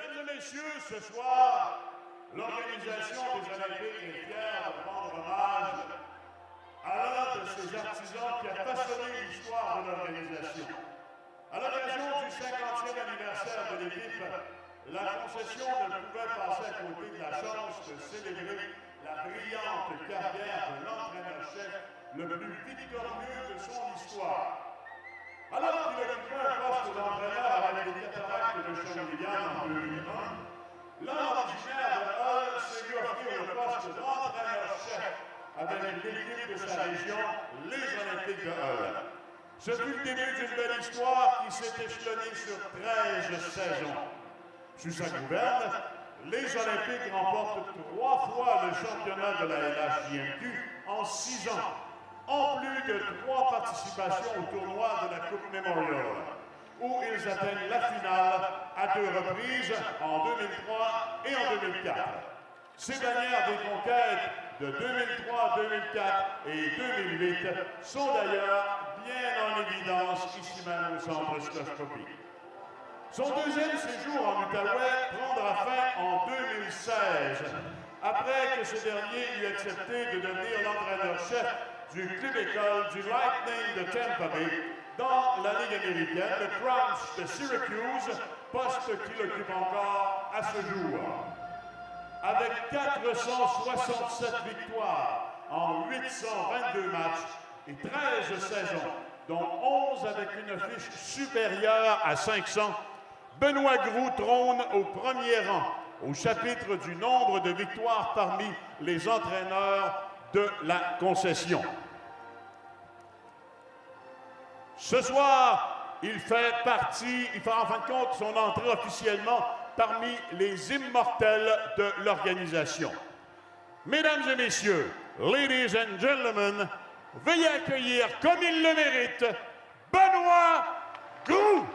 Mesdames et messieurs, ce soir, l'organisation des Olympiques est fière de rendre hommage à l'un de ces artisans qui a façonné l'histoire de l'organisation. À l'occasion du 50e anniversaire de l'équipe, la concession ne pouvait passer à côté de la chance de célébrer la brillante carrière de l'entraîneur-chef le plus victorieux de son histoire. Alors qu'il occupait un poste d'entraîneur avec les Cataractes de Shawinigan en 2001, l'homme originaire de Hull s'est vu offrir le poste d'entraîneur-chef avec l'équipe de sa région, les Olympiques de Hull. Ce fut le début d'une belle histoire qui s'est échelonnée sur 13 saisons. Sous sa gouverne, les Olympiques remportent 3 fois le championnat de la LHJMQ en 6 ans, en plus de 3 participations au tournoi de la Coupe Memorial, où ils atteignent la finale à 2 reprises, en 2003 et en 2004. Ces dernières des conquêtes de 2003, 2004 et 2008 sont d'ailleurs bien en évidence ici même au centre Scotchcopie. Son deuxième séjour en Outaouais prendra fin en 2016, après que ce dernier eut accepté de devenir l'entraîneur-chef du club-école du Lightning de Tampa Bay dans la Ligue américaine, le Crunch de Syracuse, poste qu'il occupe encore à ce jour. Avec 467 victoires en 822 matchs et 13 saisons, dont 11 avec une fiche supérieure à 500, Benoît Groulx trône au premier rang au chapitre du nombre de victoires parmi les entraîneurs de la concession. Ce soir, il fait en fin de compte son entrée officiellement parmi les immortels de l'organisation. Mesdames et messieurs, ladies and gentlemen, veuillez accueillir comme il le mérite, Benoît Groulx.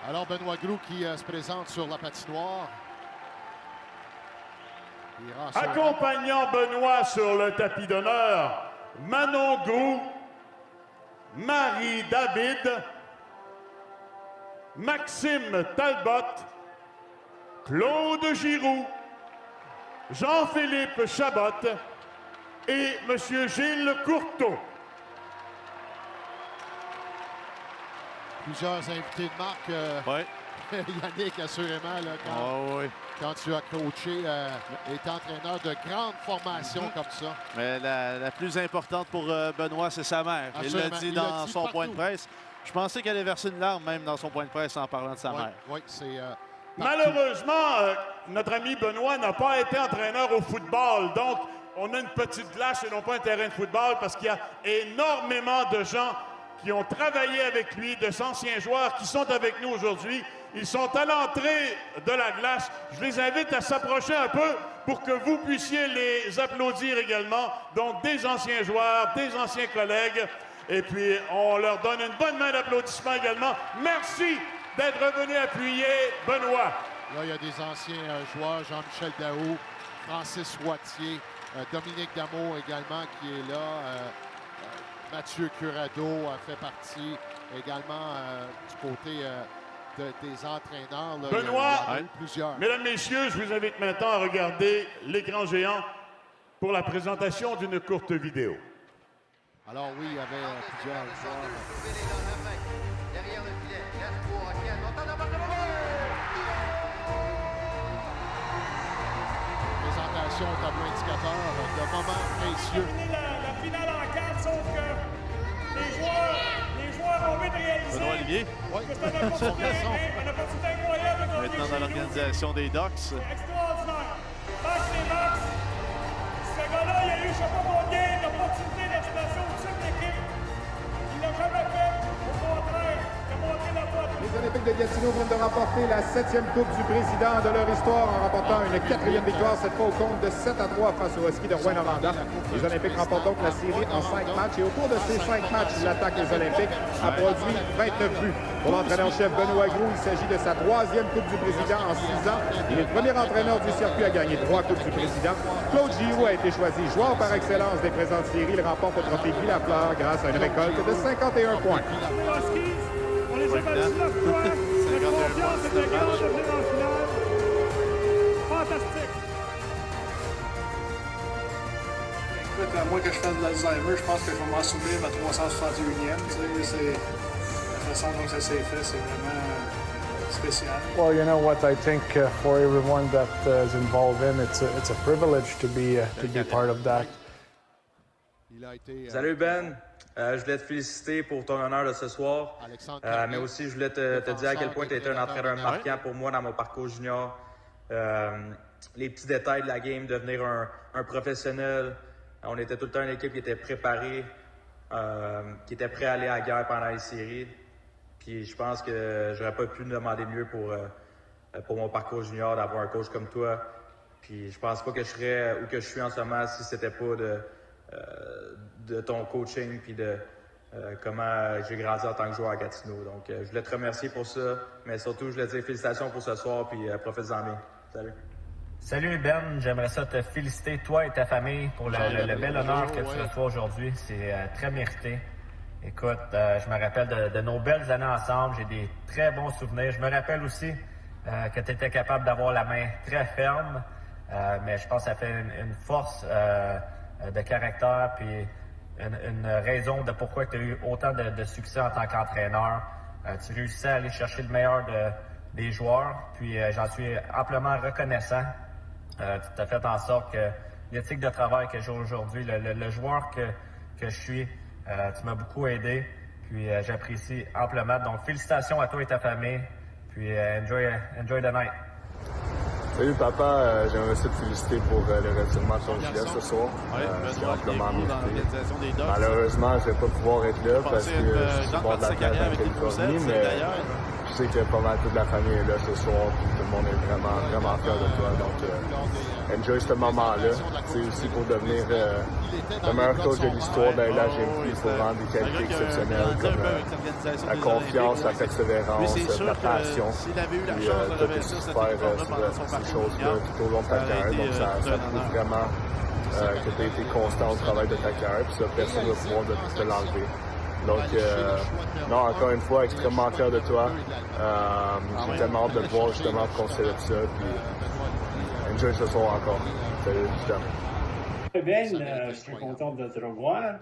Alors, Benoît Groulx qui se présente sur la patinoire. Accompagnant Benoît sur le tapis d'honneur, Manon Groulx, Marie David, Maxime Talbot, Claude Giroux, Jean-Philippe Chabot et M. Gilles Courteau. Plusieurs invités de marque. Ouais. Yannick, assurément, là, quand tu as coaché et entraîneur de grande formation comme ça. Mais la plus importante pour Benoît, c'est sa mère. Assurément. Il l'a dit dans son point de presse. Je pensais qu'elle allait verser une larme même dans son point de presse en parlant de sa mère. Oui, c'est... Malheureusement, notre ami Benoît n'a pas été entraîneur au football. Donc, on a une petite glace et non pas un terrain de football parce qu'il y a énormément de gens qui ont travaillé avec lui, de ces anciens joueurs qui sont avec nous aujourd'hui. Ils sont à l'entrée de la glace. Je les invite à s'approcher un peu pour que vous puissiez les applaudir également. Donc, des anciens joueurs, des anciens collègues. Et puis, on leur donne une bonne main d'applaudissement également. Merci d'être revenu appuyer Benoît. Là, il y a des anciens joueurs, Jean-Michel Daou, Francis Roitier, Dominique Damour également qui est là. Mathieu Curado fait partie également du côté des entraîneurs. Là, Benoît, il y en a plusieurs. Mesdames, Messieurs, je vous invite maintenant à regarder l'écran géant pour la présentation d'une courte vidéo. Alors oui, il y avait plusieurs joueurs. Derrière le filet, laisse pour Ken. Présentation au tableau indicateur de moments précieux. La finale en 4, sauf que les joueurs ont vite réalisé. Benoît Olivier. Oui, C'est un opportunité incroyable de gagner Maintenant chez dans nous. l'organisation des Ducks. Extraordinaire. Max et Max, de Gatineau viennent de remporter la 7e Coupe du Président de leur histoire en remportant une 4e victoire, cette fois au compte de 7-3 face aux Huskies de Rouyn-Noranda. Les Olympiques remportent donc la série en 5 matchs et au cours de ces 5 matchs, l'attaque des Olympiques a produit 29 buts. Pour l'entraîneur-chef Benoît Groulx, il s'agit de sa 3e Coupe du Président en 6 ans. Il est le premier entraîneur du circuit à gagner 3 Coupes du Président. Claude Giroux a été choisi joueur par excellence des présentes séries. Il remporte le trophée Guy Lafleur grâce à une récolte de 51 points. On les a battus 9 fois. Notre confiance est de grande de venir en finale. Fantastique. Écoute, à moins que je fasse de l'Alzheimer, je pense que je vais m'en souvenir ma 361e. C'est la façon dont ça s'est fait, c'est vraiment spécial. Well, you know what I think for everyone that is involved in, it's a privilege to be part of that. Salut Ben, je voulais te féliciter pour ton honneur de ce soir, mais aussi je voulais te dire à quel point tu as été un entraîneur marquant pour moi dans mon parcours junior. Les petits détails de la game, devenir un professionnel. On était tout le temps une équipe qui était préparée, qui était prêt à aller à la guerre pendant les séries. Puis je pense que j'aurais pas pu me demander mieux pour mon parcours junior d'avoir un coach comme toi. Puis je pense pas que je serais où que je suis en ce moment si c'était pas de ton coaching puis de comment j'ai grandi en tant que joueur à Gatineau. Donc je voulais te remercier pour ça, mais surtout je voulais te dire félicitations pour ce soir puis profite-en bien. Salut. Salut Ben, j'aimerais ça te féliciter, toi et ta famille, pour le bel honneur que tu reçois aujourd'hui. C'est très mérité. Écoute, je me rappelle de nos belles années ensemble. J'ai des très bons souvenirs. Je me rappelle aussi que tu étais capable d'avoir la main très ferme, mais je pense que ça fait une force de caractère puis une raison de pourquoi tu as eu autant de succès en tant qu'entraîneur. Tu réussissais à aller chercher le meilleur des joueurs, puis j'en suis amplement reconnaissant. Tu as fait en sorte que l'éthique de travail que j'ai aujourd'hui, le joueur que je suis, tu m'as beaucoup aidé, puis j'apprécie amplement. Donc, félicitations à toi et ta famille, puis enjoy the night. Salut papa, j'aimerais te féliciter pour le retirement de ton gilet ce soir. C'est amplement mérité. Malheureusement, je ne vais pas pouvoir être là parce que je suis bord de la plage en Californie, mais je sais que pas mal toute la famille est là ce soir, puis tout le monde est vraiment fier de toi. Donc, enjoy ce moment-là. C'est aussi pour devenir le meilleur coach de l'histoire de la GMQ pour rendre des qualités exceptionnelles comme la confiance, la persévérance, la passion. Puis tu as su faire ces choses-là tout au long de ta carrière. Donc ça prouve vraiment que tu as été constant au travail de ta carrière. Puis ça, personne ne va pouvoir te l'enlever. Donc, non, encore une fois, extrêmement fier de toi. J'ai tellement hâte de te voir justement pour qu'on célèbre ça. Puis, enjoy ce soir encore. Salut, je t'aime. Ben, je suis content de te revoir.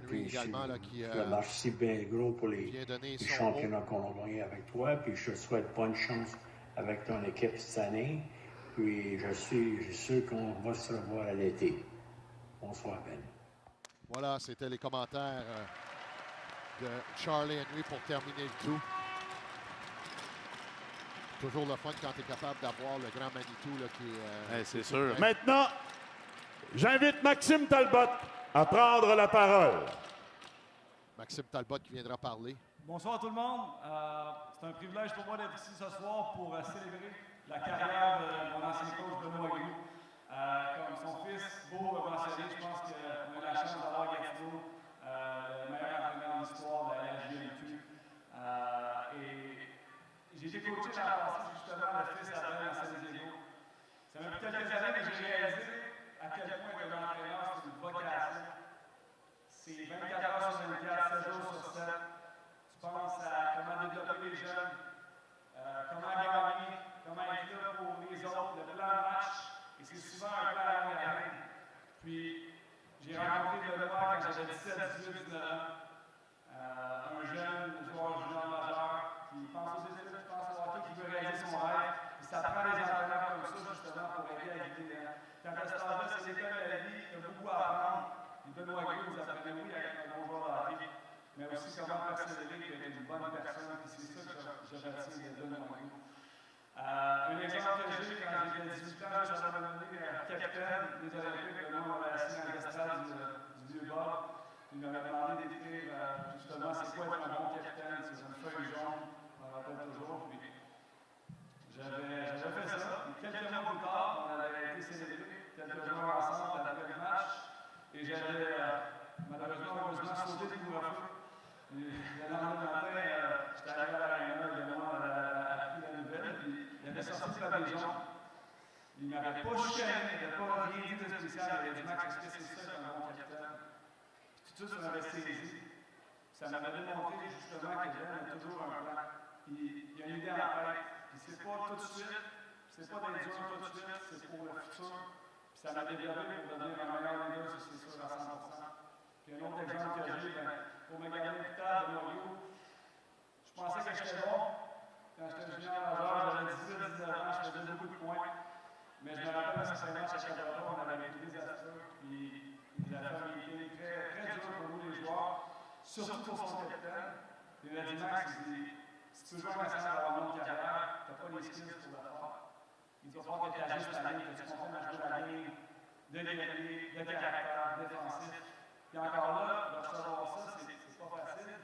Puis qui marche si bien gros pour les championnats qu'on a gagnés avec toi. Puis je te souhaite bonne chance avec ton équipe cette année. Puis je suis sûr qu'on va se revoir à l'été. Bonsoir, Ben. Voilà, c'était les commentaires de Charlie Henry pour terminer le tout. Toujours le fun quand tu es capable d'avoir le grand Manitou là, qui est... c'est sûr. Maintenant, j'invite Maxime Talbot à prendre la parole. Maxime Talbot qui viendra parler. Bonsoir tout le monde. C'est un privilège pour moi d'être ici ce soir pour célébrer la carrière de mon ancien coach Benoît Groulx. Comme son fils, Beau mentionné, je pense qu'on a la chance d'avoir Gatineau, le meilleur entraîneur de l'histoire de la GMQ. Et j'ai été coaché l'an passé justement le fils à Ben à San Diego. Ça m'a pris quelques années, mais j'ai réalisé à quel point que l'entraîneur, c'est une vocation. C'est 24 heures sur 24, 7 jours sur 7. Tu penses à comment développer les jeunes, comment gagner, comment être là pour les autres, le plan de match. Et c'est souvent un plan à long terme. Puis, j'ai rencontré Benoît quand j'avais 17, 18, 19 ans. Un jeune joueur junior majeur qui pense aux études, qui pense au hockey, qui veut réaliser son rêve. Puis ça prend des entraîneurs comme ça, justement, pour aider à guider. Quand à cet âge-là, c'est l'école de la vie, il y a beaucoup à apprendre. Et Benoît Groulx nous apprenait, oui, à être un bon joueur de hockey, mais aussi comment persévérer et être une bonne personne. Puis c'est ça que je retiens de Benoît Groulx. Un exemple que j'ai, quand j'avais 18 ans, je suis nommé capitaine des Olympiques. Benoît m'avait assis dans l'estrade du vieux Bob. Il m'avait demandé d'écrire justement c'est quoi être un bon capitaine sur une feuille jaune. rappelle toujours. Puis j'avais fait ça. Et quelques mois plus tard, on avait été célébrés, quelques joueurs ensemble après le match. Et j'avais malheureusement, sauté le couvre-feu. Le lendemain matin, j'étais arrivé à l'aréna, évidemment, appris la nouvelle. Puis il avait sorti le papier jaune. Il ne m'avait pas chicané, il n'avait pas rien dit de spécial. Il avait dit, Max, est-ce que c'est ça qu'un bon capitaine? Puis tout ça, ça m'avait saisi. Ça m'avait démontré justement que Ben a toujours un plan. Il a une idée en tête. Puis c'est pas tout de suite, c'est pas d'être dur tout de suite, c'est pour le futur. Puis ça m'a développé pour devenir un meilleur leader, c'est sûr, à 100%. Puis un autre exemple que j'ai, pour me garder plus tard de Mario, je pensais que j'étais bon. Quand j'étais junior majeur, j'avais 18-19 ans, je faisais beaucoup de points. Mais je me rappelle à ce match à Chicago, on avait été désastreux. Puis il a fait une game très dure pour nous, les joueurs, surtout pour son capitaine. Puis il m'a dit, Max, si tu veux jouer à national dans une carrière, tu n'as pas les skills pour le faire. Il va falloir que tu ajustes ta ligne, que tu comprennes à jouer la ligne de guerrier, de caractère, défensif. Puis encore là, de recevoir ça, c'est pas facile,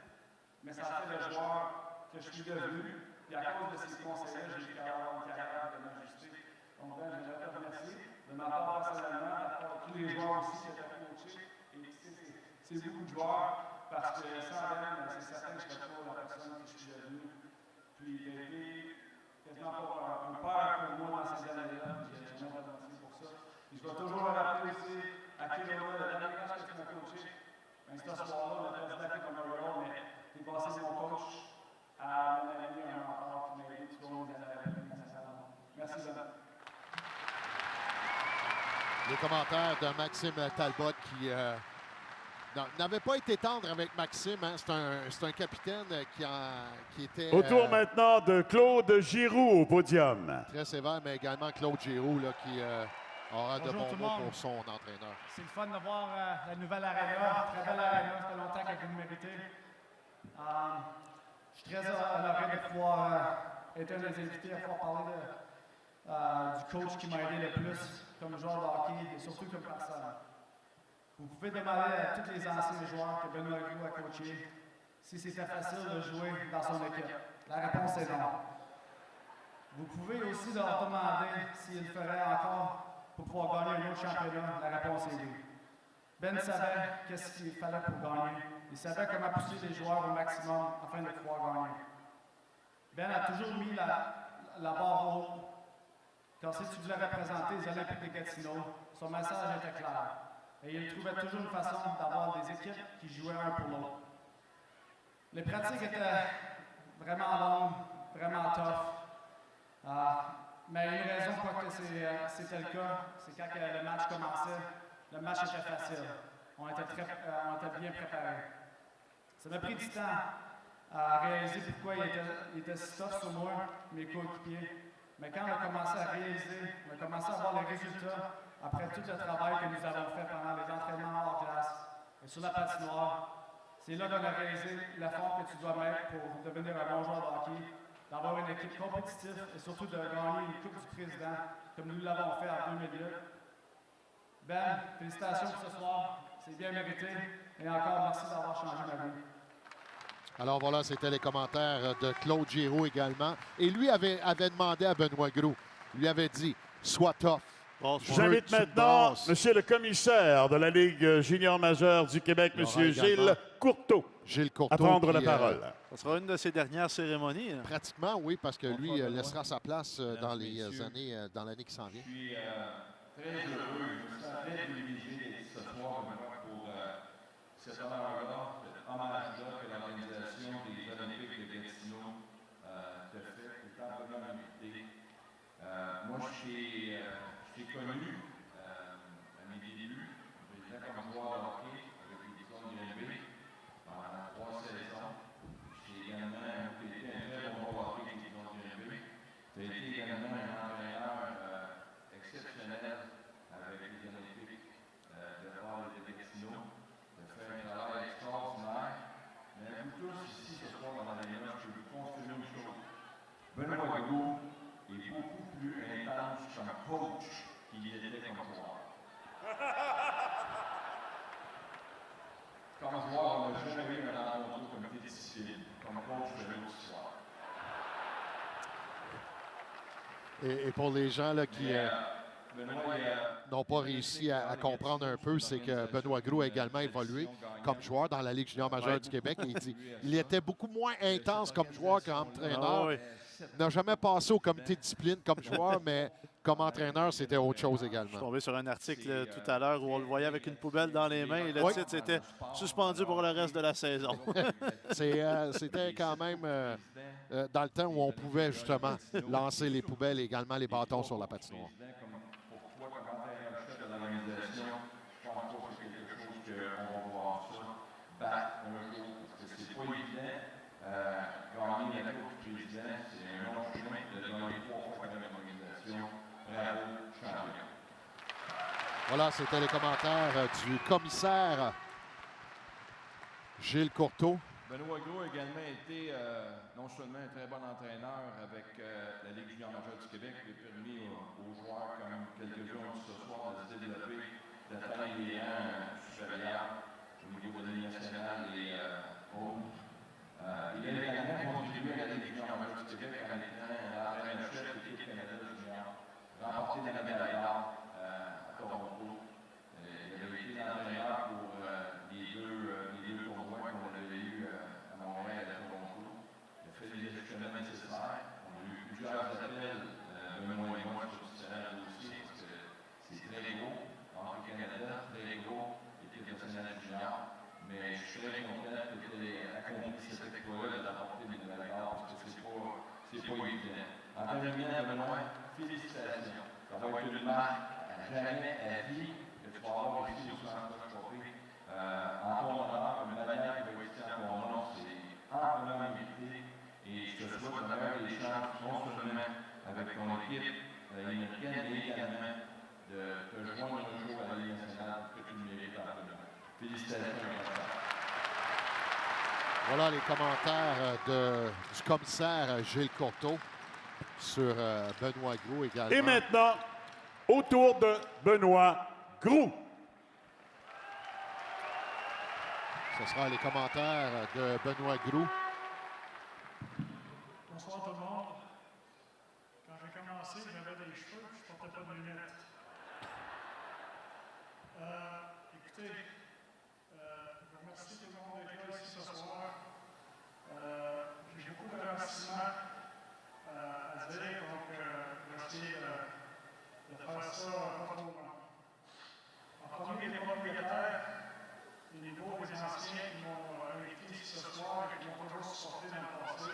mais ça fait le joueur que je suis devenu. Puis à cause de ces conseils-là, j'ai pu avoir une carrière de m'ajuster. Donc, Ben, j'aimerais te remercier de ma part personnellement, de la part de tous les joueurs aussi qui étaient coachés. Et c'est beaucoup de joueurs, parce que sans Ben, c'est certain que je ne serais pas la personne que je suis devenue. Puis il a été quasiment un père pour moi dans ces années-là, puis j'aimerais te remercier pour ça. Puis je vais toujours me rappeler aussi à Kélola, le dernier match que tu m'as coaché. Ben, ce soir-là, on a perdu la Coupe Memorial, mais tu es passé de mon coach à mon ami, un mentor qui m'a aidé tout au long des années. Merci, Ben. Les commentaires de Maxime Talbot qui n'avait pas été tendre avec Maxime. Hein. C'est un capitaine qui était... Autour maintenant de Claude Giroux au podium. Très sévère, mais également Claude Giroux là, qui aura de bons mots pour son entraîneur. C'est le fun de voir la nouvelle aréna. Très belle aréna. Ça fait longtemps qu'elle vous le méritez. Je suis très honoré de pouvoir être un des invités à pouvoir parler du coach qui m'a aidé le plus comme joueur de hockey et surtout comme personne. Vous pouvez demander à tous les anciens joueurs que Benoît Gros a coaché si c'était facile de jouer dans son équipe. La réponse est non. Vous pouvez aussi leur demander s'ils le feraient encore pour pouvoir gagner un autre championnat. La réponse est oui. Ben savait qu'est-ce qu'il fallait pour gagner. Il savait comment pousser les joueurs au maximum afin de pouvoir gagner. Ben a toujours mis la barre haute. Quand si tu voulais représenter les Olympiques de Gatineau, son message était clair. Et il trouvait toujours une façon d'avoir des équipes qui jouaient un pour l'autre. Les pratiques étaient vraiment longues, vraiment tough. Mais une raison pour que c'était le cas, c'est quand le match commençait, le match était facile. On était bien préparés. Ça m'a pris du temps à réaliser pourquoi il était si tough sur moi, mes coéquipiers. Mais quand on a commencé à réaliser, on a commencé à voir les résultats après tout le travail que nous avons fait pendant les entraînements hors glace et sur la patinoire, c'est là qu'on a réalisé l'effort que tu dois mettre pour devenir un bon joueur de hockey, d'avoir une équipe compétitive et surtout de gagner une Coupe du Président comme nous l'avons fait en 2008. Ben, félicitations pour ce soir, c'est bien mérité et encore merci d'avoir changé ma vie. Alors voilà, c'était les commentaires de Claude Giroux également. Et lui avait demandé à Benoît Gros, lui avait dit, sois tough. J'invite maintenant monsieur le commissaire de la Ligue junior majeure du Québec, monsieur Gilles Courteau, à prendre la parole. Ce sera une de ses dernières cérémonies. Hein. Pratiquement, oui, parce que lui laissera sa place dans l'année qui s'en vient. Je suis très heureux, je me sens très privilégié d'être ce soir pour cet honneur-là, cet hommage-là que l'organisation des Olympiques de Gatineau te fait, est amplement invité. Moi, je t'ai connu à mes débuts. J'étais comme joueur de hockey avec les Divisions du Granby pendant 3 saisons. J'ai également été un très bon joueur avec les Divisions du Granby. Tu as été également un entraîneur exceptionnel avec les Olympiques de Val de Gatineau. Tu as fait un travail extraordinaire. Mais vous tous ici ce soir dans l'aréna, je peux vous confirmer une chose. Benoît Gros est beaucoup plus intense comme coach qu'il était comme joueur. Et pour les gens là, qui n'ont pas réussi à comprendre un peu, c'est que Benoît Gros a également évolué comme joueur dans la Ligue junior majeure du Québec. Et il dit il était beaucoup moins intense comme joueur qu'entraîneur. Il n'a jamais passé au comité de discipline comme joueur, mais comme entraîneur, c'était autre chose également. Je suis tombé sur un article tout à l'heure où on le voyait avec une poubelle dans les mains et le titre, c'était « Suspendu pour le reste de la saison ». C'était quand même dans le temps où on pouvait justement lancer les poubelles et également les bâtons sur la patinoire. Gagner la Coupe du Président, c'est un long chemin de gagner 3 fois la même organisation. Bravo, champion. Voilà, c'était les commentaires du commissaire Gilles Courteau. Benoît Gros a également été non seulement un très bon entraîneur avec la Ligue junior majeure du Québec, qui a permis aux joueurs, comme quelques-uns ont dit ce soir, de se développer, d'atteindre les rangs supérieurs au niveau de la Ligue nationale et autres. Il a également contribué à la Ligue junior majeure du Québec en étant l'entraîneur-chef de l'équipe Canada junior, remporté la médaille d'or à Toronto. Il avait été l'entraîneur pour les deux tournois qu'on avait eus à Montréal et à Toronto. Il a fait les ajustements nécessaires. On a eu plusieurs appels, Benoît et moi, sur différents dossiers, parce que c'est très gros. Hockey Canada, très gros, l'équipe nationale junior. Mais je suis très content que tu aies accompli cet exploit-là d'apporter des médailles d'or, parce que c'est pas évident. En terminant, Benoît, félicitations. Ça va être une marque à jamais à vie que tu vas avoir ici au Centre Trophée. En ton honneur, une manière qui va être ici en ton nom, c'est amplement mérité. Et je te souhaite la meilleure des chances, non seulement avec ton équipe américaine, mais également de te joindre un jour à la Ligue nationale, que tu le mérites amplement. Félicitations. Voilà les commentaires du commissaire Gilles Courteau sur Benoît Gros également. Et maintenant, au tour de Benoît Gros. Ce sera les commentaires de Benoît Gros. Bonsoir tout le monde. Quand j'ai commencé, j'avais des cheveux, je ne portais pas de lunettes. Écoutez, je remercie tout le monde d'être là ici ce soir. J'ai beaucoup de remerciements à dire, donc je vais essayer de faire ça pas trop long. En premier, les propriétaires, les nouveaux, les anciens qui m'ont invité ici ce soir et qui m'ont toujours supporté dans le passé.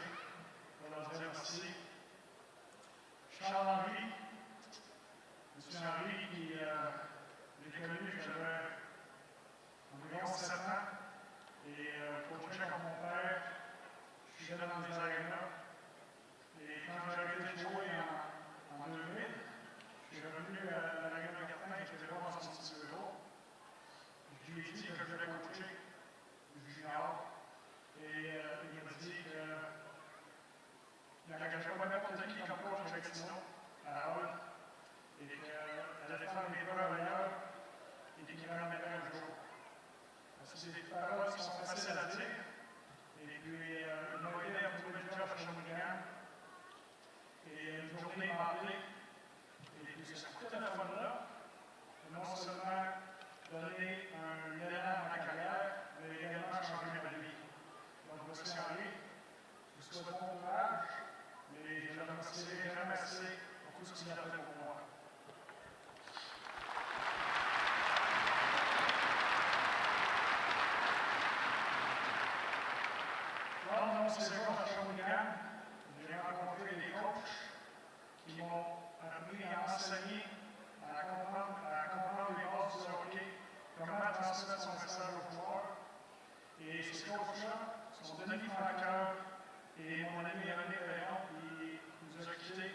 Je vais leur dire merci. Charles-Henri, M. Henry, qui j'ai connu, j'avais environ 7 ans, et coaché comme mon père, je suis allé dans les arénas. Et quand j'ai arrêté de jouer en 2000, je suis revenu à l'aréna Gartin qui était là dans son petit bureau. Je lui ai dit que je voulais coacher du junior, et il m'a dit que il n'engageait pas n'importe qui comme coach avec Simon à Hall, et qu'elle allait faire mes preuves ailleurs et qu'il m'amènerait un jour. C'est des paroles qui sont faciles à dire, et puis il m'a aidé à trouver le job à Shawinigan, et une journée il m'a appelé, et puis ce coup de téléphone-là non seulement donné un élan à ma carrière, mais également changé ma vie. Donc, M. Henry, je vous souhaite bon courage, mais je le remercierai jamais assez pour tout ce qu'il a fait pour moi. Lors de mon séjour à Shawinigan, j'ai rencontré des coachs qui m'ont appris à enseigner, à comprendre les bases du hockey, comment transmettre son message aux joueurs. Et ces coachs-là sont Denis Franqueur et mon ami René Rayon qui nous a quittés.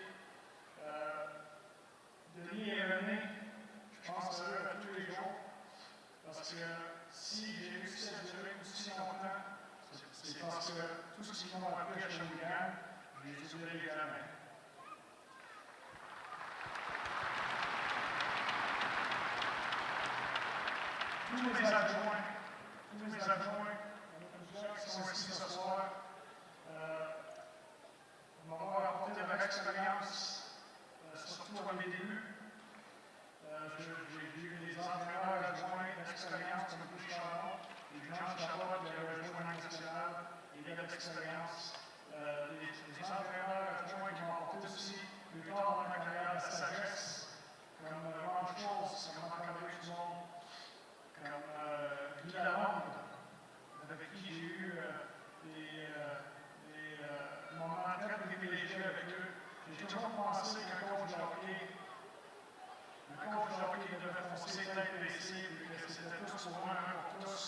Denis et René, je pense à eux tous les jours, parce que si j'ai réussi à durer aussi longtemps, c'est parce que tout ce qu'ils m'ont appris à Shawinigan, je les ai duré également. Tous mes adjoints, il y en a plusieurs qui sont ici ce soir, m'ont apporté de l'expérience surtout à mes débuts. J'ai eu des entraîneurs adjoints d'expérience comme Louis Charon et Jean Chabot qui avait joué en national et il a de l'expérience. Des entraîneurs adjoints qui m'ont apporté aussi plus tard dans ma carrière la sagesse, comme Ron Schultz, comme Marc-André Dumont, comme Guy Lalonde, avec qui j'ai eu des moments très privilégiés avec eux. J'ai toujours pensé qu'un coach de hockey devait foncer tête baissée, puis que c'était tous pour un pour tous.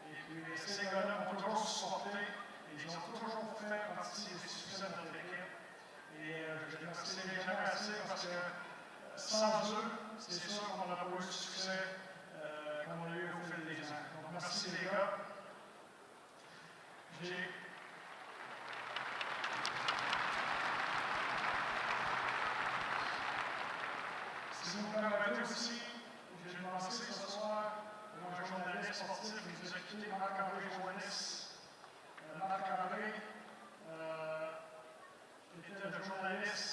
Et puis ces gars-là m'ont toujours supporté et ils ont toujours fait partie des succès de notre équipe. Et je ne remercie jamais assez parce que sans eux, c'est sûr qu'on n'aurait pas eu le succès qu'on a eu au fil des ans. Donc merci les gars. Si vous me permettez aussi, j'ai demandé ce soir pour un journaliste sportif qui nous a quitté, Marc-André Joannis. Marc-André était le journaliste,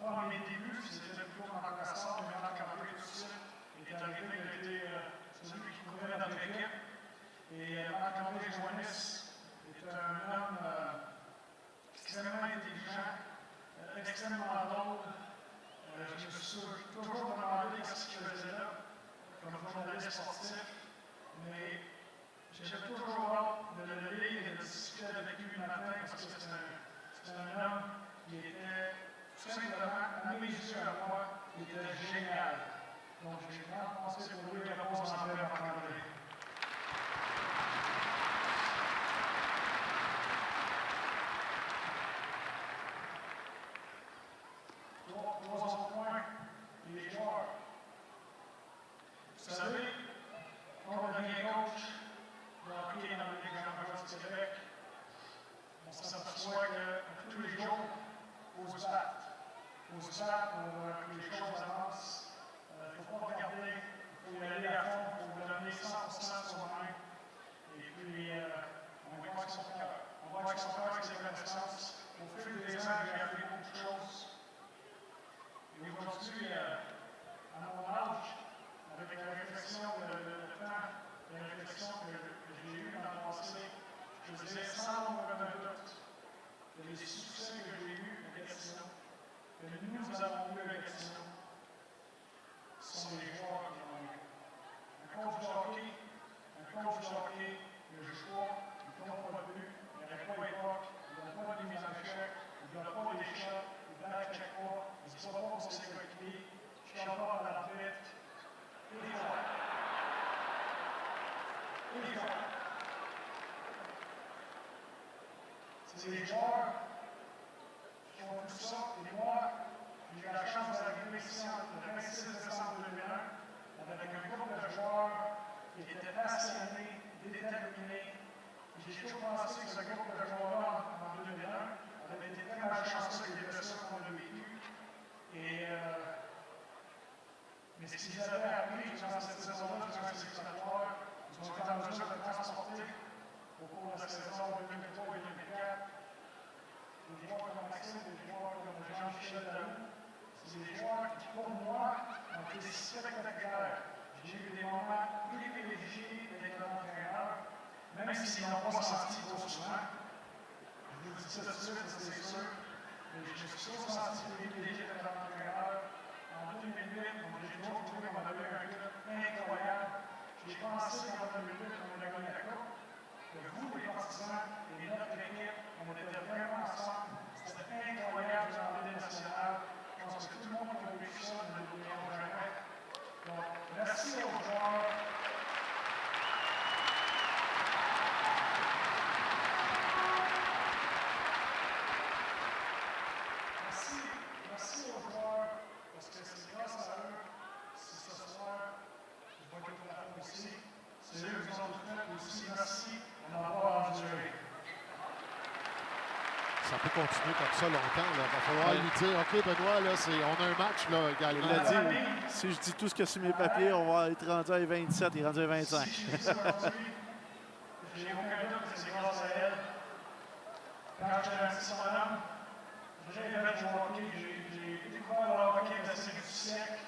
pas à mes débuts, c'était plutôt en remplaçant, mais Marc-André tout de suite est arrivé, il a été celui qui couvrait notre équipe. Et Marc-André Joannis est un homme extrêmement intelligent, extrêmement drôle. Je me suis toujours demandé ce qu'il faisait là, comme journaliste sportif, mais j'avais toujours hâte de le lire et de discuter avec lui le matin parce que c'est un homme qui était tout simplement, à mes yeux, à moi, qui était génial. Donc j'ai grand pensé pour lui, repose en paix, Marc-André. Trois points, les joueurs. Vous savez, quand on devient coach de hockey dans la Ligue majeure du Québec, on s'aperçoit que tous les jours, il faut se battre. Il faut se battre pour que les choses avancent. Il ne faut pas regarder, il faut y aller à fond, il faut donner 100% de soi-même. Et puis, on va avec son cœur. On va avec son cœur, avec ses connaissances. Au fil des ans, j'ai appris beaucoup de choses. Et aujourd'hui, à mon âge, avec la réflexion, le temps, la réflexion que j'ai eue dans le passé, je disais sans aucun doute que les succès que j'ai eus à Gatineau, que nous avons eu à Gatineau, sont les joueurs qui l'ont eu. Un coach de hockey, le choix, il ne compte pas de but, il n'y a pas d'époque, il n'y a pas de mise en échec, il n'y a pas d'échec, il ne back-check pas, il ne se bat pas pour ses coéquipiers, il ne chante pas à la tête. Et les joueurs. C'est les joueurs qui font tout ça, et moi, j'ai eu la chance d'arriver ici le 26 décembre 2001 avec un groupe de joueurs qui étaient passionnés, déterminés. J'ai toujours pensé que ce groupe de joueurs-là, en 2001, avait été très malchanceux avec les blessures qu'on a vécues. Mais ce qu'ils avaient appris durant cette saison-là, durant ces éliminatoires, ils ont été en mesure de transporter au cours de la saison 2003 et 2004. Des joueurs comme Maxime, des joueurs comme Jean-Michel Daou, c'est des joueurs qui, pour moi, ont été spectaculaires. J'ai eu des moments privilégiés d'être un entraîneur, même s'ils n'ont pas senti trop souvent. Je vous dis ça tout de suite, c'est sûr, mais je me suis toujours senti privilégié d'être un entraîneur. En 2008, j'ai toujours trouvé qu'on avait eu un club incroyable. J'ai pensé qu'en 2008, on a gagné la Coupe, que vous, les partisans, et notre équipe, on était vraiment ensemble. C'était incroyable dans l'Union nationale. Je pense que tout le monde qui a vécu ça ne l'oubliera jamais. Donc, merci aux joueurs. Merci aux joueurs, parce que c'est grâce à eux si ce soir, je vais être au plafond ici. C'est eux qui ont tout fait aussi. Merci, on n'en va pas enduré. Ça peut continuer comme ça longtemps. Il va falloir lui dire, OK, Benoît, là, on a un match là, également. Il l'a dit, si je dis tout ce qu'il y a sur mes papiers, on va être rendu à 27, il est rendu à 25. Si je dis ça aujourd'hui, j'ai aucun doute que c'est grâce à elle. Quand j'étais un petit bonhomme, j'ai fait du hockey, j'ai découvert découvert le hockey classique du siècle.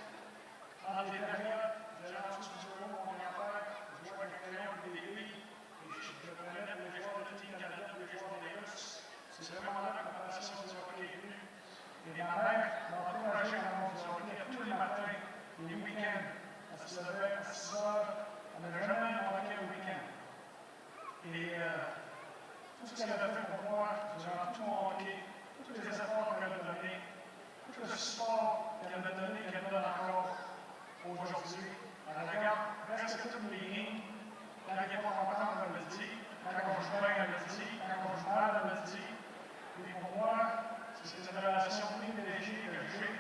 Dans les périodes, j'allais en dessous du bureau, mon grand-père, je jouais avec le crayon et des billes, et je prenais pour les joueurs de Team Canada, pour les joueurs des Russes. C'est vraiment là que ma passion du hockey est venue. Et ma mère m'a encouragé à mon hockey tous les matins, les week-ends. Elle se levait à 6 heures, elle n'a jamais manqué le week-end. Et tout ce qu'elle a fait pour moi, durant tout mon hockey, tous les efforts qu'elle m'a donnés, tout le support qu'elle m'a donné, qu'elle me donne encore aujourd'hui. Elle regarde presque toutes mes lignes. Quand elle n'est pas contente, elle me le dit. Quand on joue bien, elle me le dit. Quand on joue mal, elle me le dit. Et pour moi, c'est une relation privilégiée que j'ai.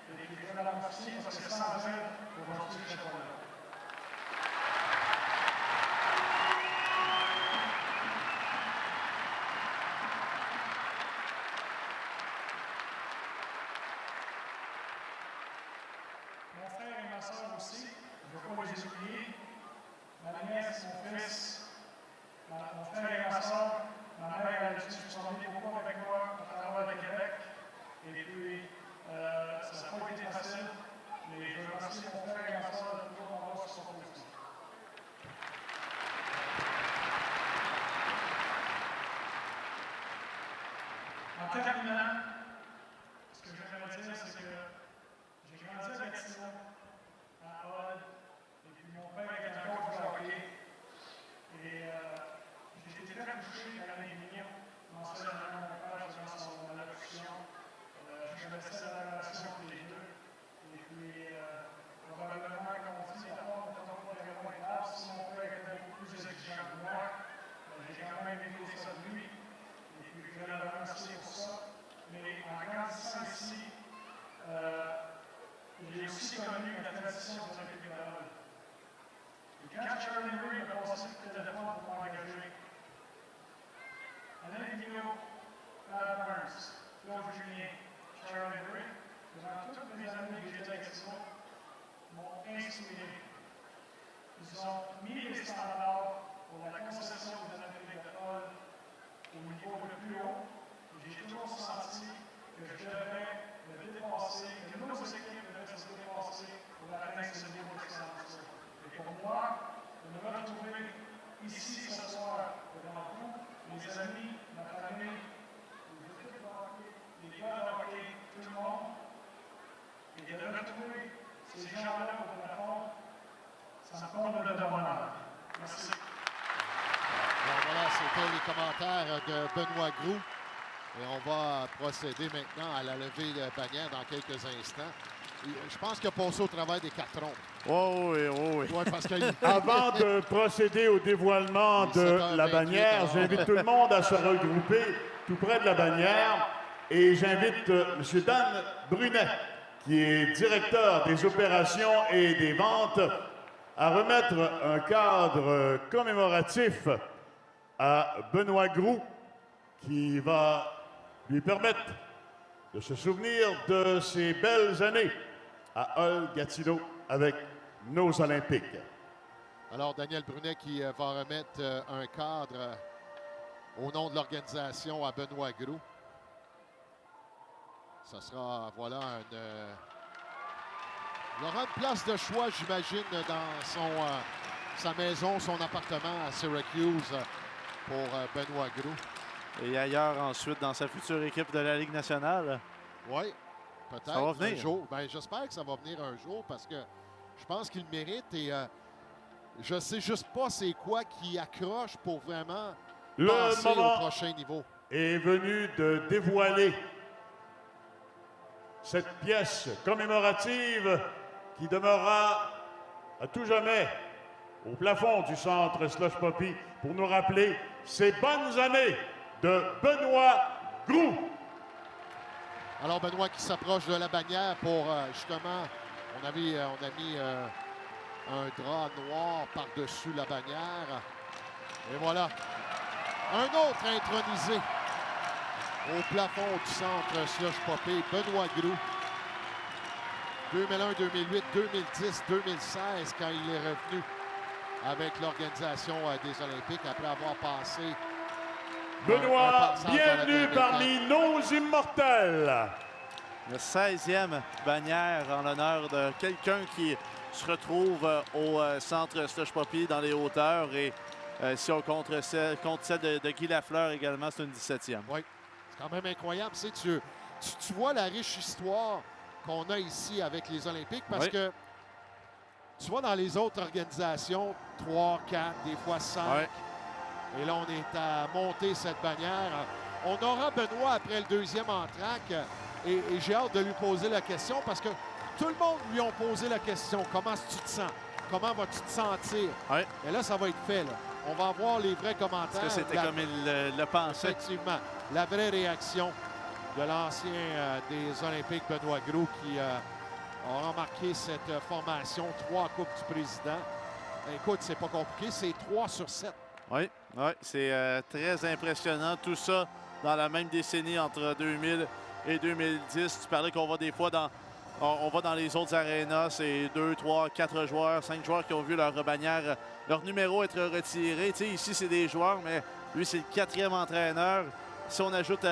Et je veux la remercier parce que sans elle, aujourd'hui, je ne serais pas là. Mon frère et ma soeur aussi, je ne veux pas les oublier. Ma nièce, mon fils, mon frère et ma soeur, ma mère, elle a dû se promener beaucoup avec moi à travers le Québec. Et puis, ça n'a pas été facile, mais je veux remercier mon frère et ma soeur de toujours m'avoir sur son côté. En terminant, ce que j'aimerais dire, c'est que j'ai grandi à Gatineau, à Hall, et puis mon père était un coach de hockey. Et j'ai été très touché quand Alain Vigneault mentionnait mon père durant son allocution. Je connaissais la relation entre les deux. Et puis, probablement, comme on dit, la forme n'est pas vraiment grave. Si mon père était beaucoup plus exigeant que moi, j'ai quand même aimé ça de lui. Et puis, je voulais le remercier pour ça. Mais en grandissant ici, j'ai aussi connu la tradition de l'Olympique de Laval. Et quand Charlie Murray m'a passé le téléphone pour m'engager, Alain Vigneault, Pat Burns, Claude Julien, Charlie Murray, durant toutes les années que j'étais avec Gatineau, m'ont inspiré. Ils ont mis les standards pour la conception des Olympiques de Hall au niveau le plus haut. J'ai toujours senti que je devais me dépasser, que nos équipes devaient se dépasser pour atteindre ce niveau d'excellence. Et pour moi, de me retrouver ici ce soir devant vous, mes amis, ma famille, les équipes de hockey, les gars de hockey, tout le monde, et de retrouver ces gens-là au plafond, ça me comble de bonheur. Merci. Alors voilà, c'était les commentaires de Benoît Groulx. Et on va procéder maintenant à la levée de bannière dans quelques instants. Je pense qu'il a passé au travail des cartons. Oh oui, oh oui. Ouais, parce que avant de procéder au dévoilement de la bannière, j'invite tout le monde à se regrouper tout près de la bannière. Et j'invite M. Dan Brunet, qui est directeur des opérations et des ventes, à remettre un cadre commémoratif à Benoît Groulx, qui va lui permettre de se souvenir de ces belles années à Hall-Gatineau avec nos Olympiques. Alors, Daniel Brunet qui va remettre un cadre au nom de l'organisation à Benoît Groulx. Ça sera, voilà, il aura une place de choix, j'imagine, dans sa maison, son appartement à Syracuse pour Benoît Groulx. Et ailleurs ensuite dans sa future équipe de la Ligue nationale. Oui, peut-être ça va venir. Un jour. Ben, j'espère que ça va venir un jour parce que je pense qu'il le mérite et je ne sais juste pas c'est quoi qui accroche pour vraiment passer au prochain niveau. Est venu de dévoiler cette pièce commémorative qui demeurera à tout jamais au plafond du centre Slush Poppy pour nous rappeler ces bonnes années de Benoît Groulx. Alors, Benoît qui s'approche de la bannière pour, justement, on a mis un drap noir par-dessus la bannière. Et voilà, un autre intronisé au plafond du centre Slush Poppy, Benoît Groulx. 2001, 2008, 2010, 2016, quand il est revenu avec l'organisation des Olympiques après avoir passé... Benoît, bienvenue parmi nos immortels. La 16e bannière en l'honneur de quelqu'un qui se retrouve au centre Slush Poppy dans les hauteurs. Et si on compte celle de Guy Lafleur également, c'est une 17e. Oui, c'est quand même incroyable. Tu vois la riche histoire qu'on a ici avec les Olympiques parce que tu vois dans les autres organisations, 3, 4, des fois 5. Et là, on est à monter cette bannière. On aura Benoît après le deuxième entraque. Et j'ai hâte de lui poser la question parce que tout le monde lui a posé la question. Comment tu te sens? Comment vas-tu te sentir? Et là, ça va être fait. Là. On va avoir les vrais commentaires. Est-ce que c'était comme il le pensait? Effectivement. La vraie réaction de l'ancien des Olympiques, Benoît Gros, qui a remarqué cette formation. 3 Coupes du Président. Écoute, c'est pas compliqué. C'est 3 sur 7. Oui, c'est très impressionnant. Tout ça dans la même décennie entre 2000 et 2010. Tu parlais qu'on va des fois on va dans les autres arénas, c'est 2, 3, 4 joueurs, 5 joueurs qui ont vu leur bannière, leur numéro être retiré. Tu sais, ici, c'est des joueurs, mais lui, c'est le 4e entraîneur. Si on ajoute